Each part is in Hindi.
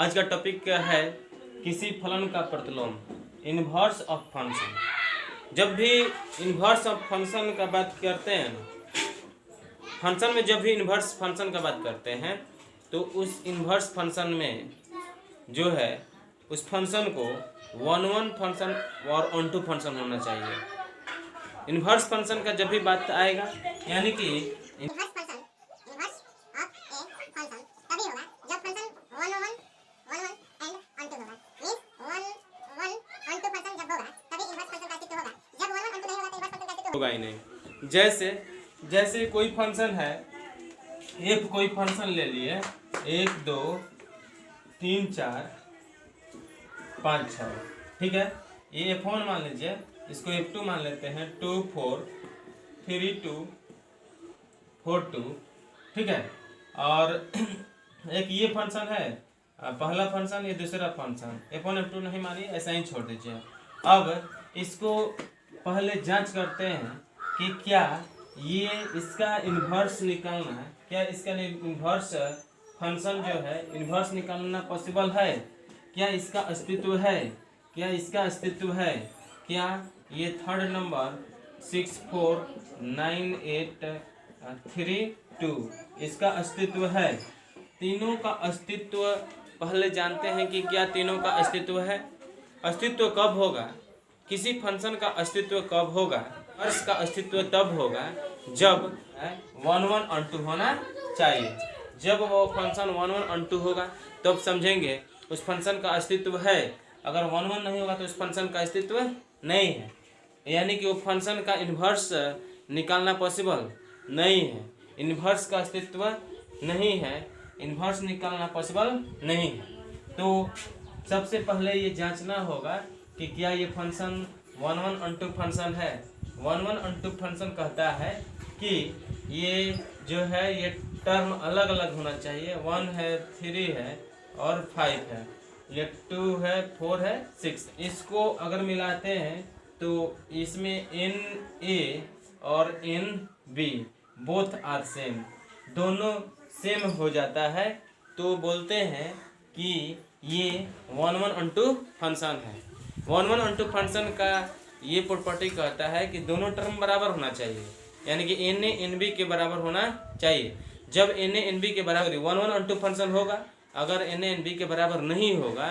आज का टॉपिक क्या है? किसी फलन का प्रतिलोम, इन्वर्स ऑफ फंक्शन। जब भी इन्वर्स ऑफ फंक्शन का बात करते हैं ना, फंक्शन में जब भी इन्वर्स फंक्शन का बात करते हैं तो उस इन्वर्स फंक्शन में जो है उस फंक्शन को वन फंक्शन और ऑन टू फंक्शन होना चाहिए। इन्वर्स फंक्शन का जब भी बात आएगा यानी कि होगा ही नहीं। जैसे कोई फंक्शन है, एक कोई फंक्शन ले लिए 1 2 3 4 5 6, ठीक है। ये F1 मान लीजिए, इसको F2 मान लेते हैं, 2 4 3 2 4 2, ठीक है। और एक ये फंक्शन है, पहला फंक्शन, ये दूसरा फंक्शन, F1 F2 नहीं मानिए, ऐसा ही छोड़ दीजिए। अब इसको पहले जांच करते हैं कि क्या ये इसका इन्वर्स निकालना है, क्या इसका इन्वर्स फंक्शन जो है इन्वर्स निकालना पॉसिबल है, क्या इसका अस्तित्व है, क्या इसका अस्तित्व है, क्या ये थर्ड नंबर 6 4 9 8 3 2 इसका अस्तित्व है। तीनों का अस्तित्व पहले जानते हैं कि क्या तीनों का अस्तित्व है। अस्तित्व कब होगा, किसी फंक्शन का अस्तित्व कब होगा, इन्वर्स का अस्तित्व तब होगा जब 1 1 ऑन टू होना चाहिए। जब वो फंक्शन 1 1 ऑन टू होगा तब समझेंगे उस फंक्शन का अस्तित्व है। अगर 1 1 नहीं होगा तो उस फंक्शन का अस्तित्व नहीं है, यानी कि वो फंक्शन का इन्वर्स निकालना पॉसिबल नहीं है। इन्वर्स का अस्तित्व नहीं है, इन्वर्स निकालना पॉसिबल नहीं है। तो सबसे पहले ये जांचना होगा कि क्या ये फंक्शन 1 1 ऑन टू फंक्शन है। 1 1 ऑन टू फंक्शन कहता है कि ये जो है ये टर्म अलग अलग होना चाहिए। 1 है, 3 है और 5 है, ये 2 है, 4 है, 6। इसको अगर मिलाते हैं तो इसमें NA और NB बोथ आर सेम, दोनों सेम हो जाता है। तो बोलते हैं कि ये 1 1 ऑन टू फंक्शन है। 1 1 ऑन टू फंक्शन का ये प्रॉपर्टी कहता है कि दोनों टर्म बराबर होना चाहिए, यानी कि NA NB के बराबर होना चाहिए। जब NA NB के बराबर 1 1 ऑन टू फंक्शन होगा, अगर NA NB के बराबर नहीं होगा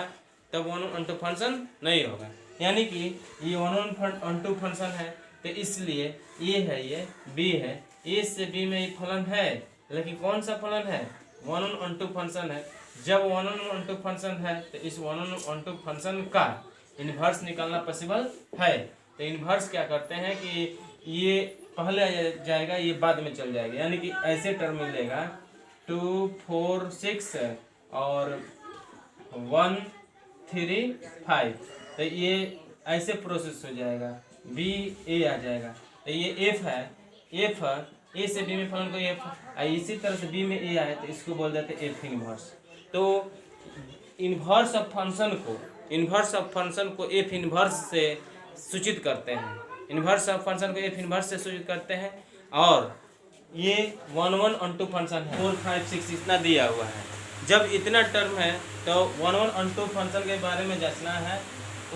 तब 1 1 ऑन टू फंक्शन नहीं होगा। यानी कि ये 1 1 ऑन टू फंक्शन है तो इसलिए ये है, ये B है, A से B में ये फलन है, लेकिन कौन सा फलन है? 1 1 ऑन टू फंक्शन है। जब 1 1 ऑन टू फंक्शन है तो इस 1 1 ऑन टू फंक्शन का इन्वर्स निकालना पॉसिबल है। तो इन्वर्स क्या करते हैं कि ये पहले जाएगा, ये बाद में चल जाएगा, यानी कि ऐसे टर्म मिलेगा 2 4 6 और 1 3 5। तो ये ऐसे प्रोसेस हो जाएगा, B A आ जाएगा। तो ये F है, F A से B में फलन को F, इसी तरह से B में A आए तो इसको बोल देते हैं F इन्वर्स। तो इन्वर्स ऑफ फंक्शन को F इन्वर्स से सूचित करते हैं, इन्वर्स ऑफ फंक्शन को F इन्वर्स से सूचित करते हैं। और ये 1 1 ऑन टू फंक्शन है, 4 5 6 इतना दिया हुआ है। जब इतना टर्म है तो 1 1 ऑन टू फंक्शन के बारे में जांचना है,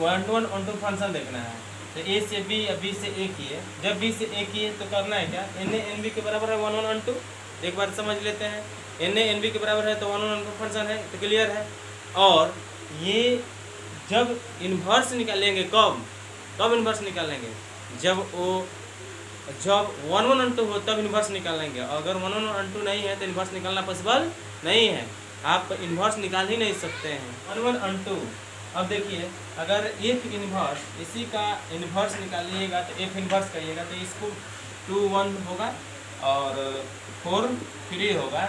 1 1 ऑन टू फंक्शन देखना है। तो A से B या B से A किए, जब B से A किए तो करना है क्या? NA NB के बराबर है 1 1 ऑन टू। एक बार समझ लेते हैं, NA NB के बराबर है तो 1 1 ऑन टू फंक्शन है, तो क्लियर है। और ये जब इन्वर्स निकालेंगे, कब इन्वर्स निकालेंगे? जब 1 1 ऑन टू हो तब इन्वर्स निकालेंगे। अगर 1 1 ऑन टू नहीं है तो इन्वर्स निकालना पॉसिबल नहीं है, आप इन्वर्स निकाल ही नहीं सकते हैं 1 1 ऑन टू। अब देखिए, अगर F इन्वर्स, इसी का इन्वर्स निकालिएगा तो F इन्वर्स करिएगा तो इसको 2 1 होगा और 4 3 होगा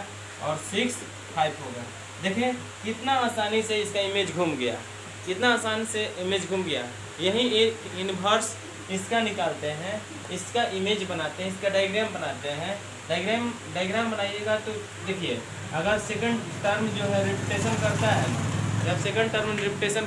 और 6 5 होगा। देखिए कितना आसानी से इसका इमेज घूम गया, कितना आसान से इमेज घूम गया। यही एक इन्वर्स इसका निकालते हैं, इसका इमेज बनाते हैं, इसका डायग्राम बनाते हैं। डायग्राम बनाइएगा तो देखिए, अगर सेकंड टर्म जो है रिपीटेशन करता है, जब सेकंड टर्म रिपीटेशन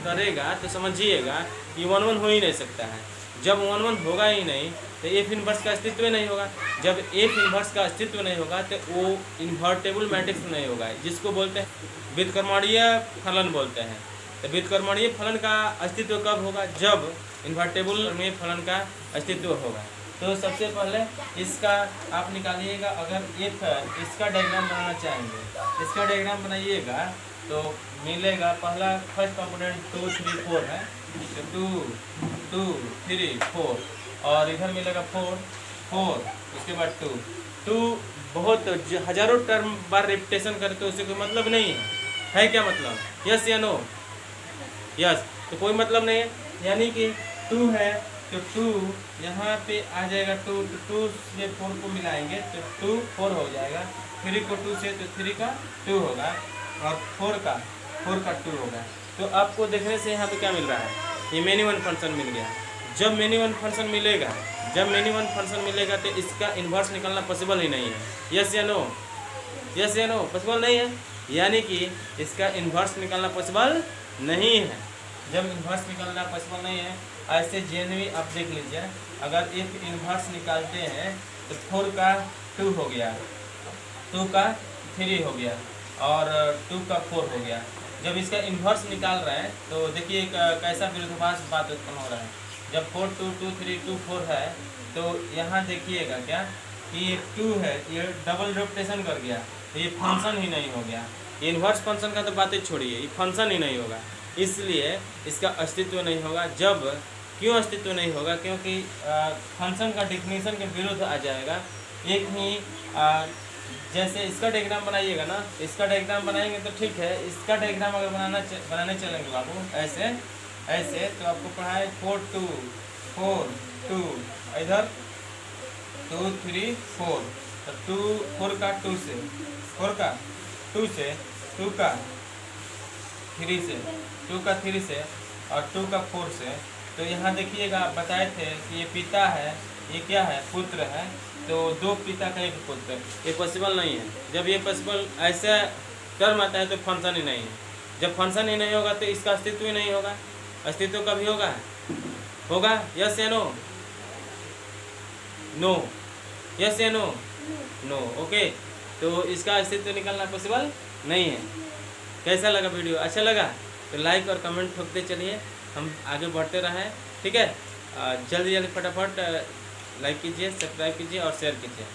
करेगा तो समझिएगा कि 1 1 हो ही नहीं सकता है। जब 1 1 होगा ही नहीं तो एफ इन्वर्स का अस्तित्व ही नहीं होगा। जब एफ इन्वर्स का अस्तित्व नहीं होगा तो वो इन्वर्टेबल मैट्रिक्स नहीं होगा, जिसको बोलते हैं व्युत्क्रमणीय फलन बोलते हैं। तो व्युत्क्रमणीय फलन का अस्तित्व कब होगा? जब इन्वर्टेबल में फलन का अस्तित्व होगा। तो सबसे पहले इसका आप निकालिएगा। अगर एफ इसका डायग्राम बनाना चाहेंगे, इसका डायग्राम बनाइएगा तो मिलेगा पहला फर्स्ट कंपोनेंट 2 3 4 है, तो 2 2 3 4 और इधर मिलेगा 4 4 उसके बाद 2 2 बहुत हजारों टर्म बार रिपीटेशन करे तो उससे कोई मतलब नहीं है क्या मतलब? यस या नो? यस, तो कोई मतलब नहीं है। यानी कि 2 है तो 2 यहाँ पे आ जाएगा 2 तो 2 से 4 को मिलाएंगे तो 2 4 हो जाएगा, 3 को 2 से तो 3 का 2 होगा और 4 का 2 होगा। तो आपको देखने से यहाँ पे क्या मिल रहा है? ये मेनी वन फंक्शन मिल गया। जब मेनी वन फंक्शन मिलेगा तो इसका इन्वर्स निकालना पॉसिबल ही नहीं है। यस या नो? यस या नो? पॉसिबल नहीं है, यानी कि इसका इन्वर्स निकालना पॉसिबल नहीं है। जब इन्वर्स निकालना पॉसिबल नहीं है, ऐसे जेनवी आप देख लीजिए, अगर एक इन्वर्स निकालते हैं तो 4 का 2 हो गया, 2 का 3 हो गया और 2 का 4 हो गया। जब इसका इन्वर्स निकाल रहे हैं तो देखिए कैसा विरोधाभास बात उत्पन्न हो रहा है। जब 4 2 2 3 2 4 है तो यहाँ देखिएगा क्या कि ये 2 है, ये डबल रिपीटेशन कर गया तो ये फंक्शन ही नहीं हो गया। इन्वर्स फंक्शन का तो बातें छोड़िए, ये फंक्शन ही नहीं होगा, इसलिए इसका अस्तित्व नहीं होगा। जब क्यों अस्तित्व नहीं होगा? क्योंकि फंक्शन का डिफिनीशन के विरुद्ध आ जाएगा। एक ही जैसे इसका डायग्राम बनाइएगा ना, इसका डायग्राम बनाएंगे तो ठीक है, इसका डायग्राम अगर बनाने चलेंगे बाबू ऐसे तो आपको पढ़ाए 4 2 4 2 इधर 2 3 4 तो 2 4 का 2 से 4 का 2 से 2 का 3 से 2 का 3 से और 2 का 4 से। तो यहाँ देखिएगा बताए थे कि ये पिता है, ये क्या है? पुत्र है। तो 2 पिता का 1 पुत्र, ये पॉसिबल नहीं है। जब ये पॉसिबल ऐसा टर्म आता है तो फंक्शन ही नहीं है। जब फंक्शन ही नहीं होगा तो इसका अस्तित्व ही नहीं होगा। अस्तित्व कभी होगा? यस या नो? नो? यस या नो? नो। ओके, तो इसका अस्तित्व निकालना पॉसिबल नहीं है। कैसा लगा वीडियो? अच्छा लगा तो लाइक और कमेंट ठोकते चलिए, हम आगे बढ़ते रहें। ठीक है, जल्दी फटाफट लाइक कीजिए, सब्सक्राइब कीजिए और शेयर कीजिए।